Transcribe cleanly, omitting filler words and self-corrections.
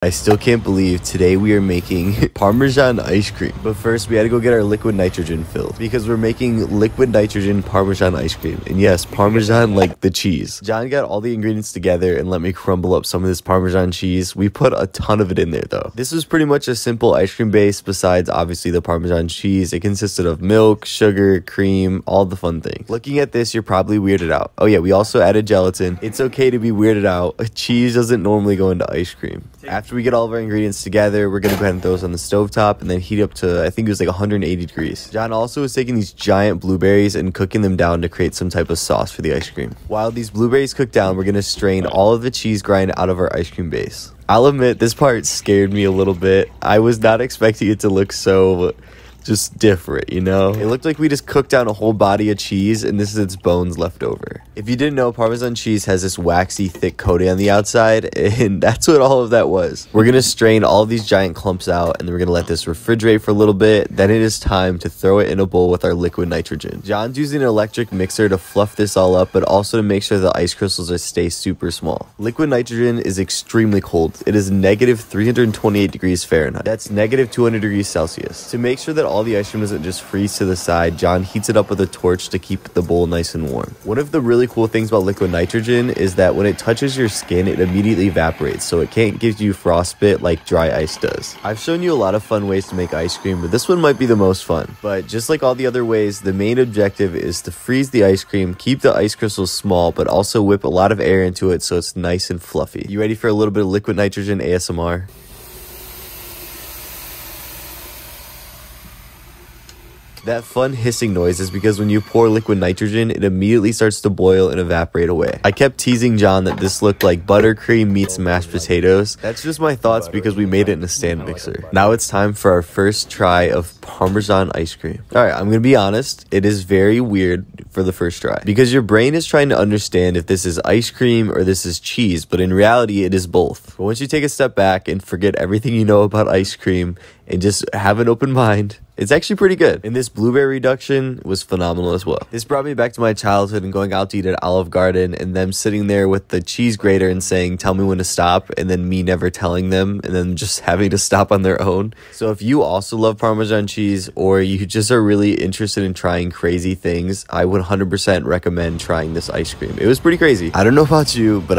I still can't believe today we are making Parmesan ice cream. But first, we had to go get our liquid nitrogen filled because we're making liquid nitrogen Parmesan ice cream. And yes, Parmesan like the cheese. John got all the ingredients together and let me crumble up some of this Parmesan cheese. We put a ton of it in there though. This was pretty much a simple ice cream base besides obviously the Parmesan cheese. It consisted of milk, sugar, cream, all the fun things. Looking at this, you're probably weirded out. Oh yeah, we also added gelatin. It's okay to be weirded out. Cheese doesn't normally go into ice cream. After we get all of our ingredients together, we're going to go ahead and throw this on the stovetop and then heat up to, I think it was like 180 degrees. John also was taking these giant blueberries and cooking them down to create some type of sauce for the ice cream. While these blueberries cook down, we're going to strain all of the cheese grind out of our ice cream base. I'll admit, this part scared me a little bit. I was not expecting it to look so just different, you know? It looked like we just cooked down a whole body of cheese and this is its bones left over. If you didn't know, Parmesan cheese has this waxy, thick coating on the outside, and that's what all of that was. We're gonna strain all of these giant clumps out and then we're gonna let this refrigerate for a little bit. Then it is time to throw it in a bowl with our liquid nitrogen. John's using an electric mixer to fluff this all up, but also to make sure the ice crystals stay super small. Liquid nitrogen is extremely cold. It is negative 328 degrees Fahrenheit. That's negative 200 degrees Celsius. To make sure that all the ice cream doesn't just freeze to the side, John heats it up with a torch to keep the bowl nice and warm. One of the really cool things about liquid nitrogen is that when it touches your skin, it immediately evaporates, so it can't give you frostbite like dry ice does. I've shown you a lot of fun ways to make ice cream, but this one might be the most fun. But just like all the other ways, the main objective is to freeze the ice cream, keep the ice crystals small, but also whip a lot of air into it so it's nice and fluffy. You ready for a little bit of liquid nitrogen ASMR? That fun hissing noise is because when you pour liquid nitrogen, it immediately starts to boil and evaporate away. I kept teasing John that this looked like buttercream meets mashed potatoes. That's just my thoughts because we made it in a stand mixer. Now it's time for our first try of Parmesan ice cream. Alright, I'm gonna be honest, it is very weird for the first try because your brain is trying to understand if this is ice cream or this is cheese, but in reality it is both. But once you take a step back and forget everything you know about ice cream and just have an open mind, it's actually pretty good. And this blueberry reduction was phenomenal as well. This brought me back to my childhood and going out to eat at Olive Garden and them sitting there with the cheese grater and saying, tell me when to stop, and then me never telling them and then just having to stop on their own. So if you also love Parmesan cheese or you just are really interested in trying crazy things, I would 100% recommend trying this ice cream. It was pretty crazy. I don't know about you, but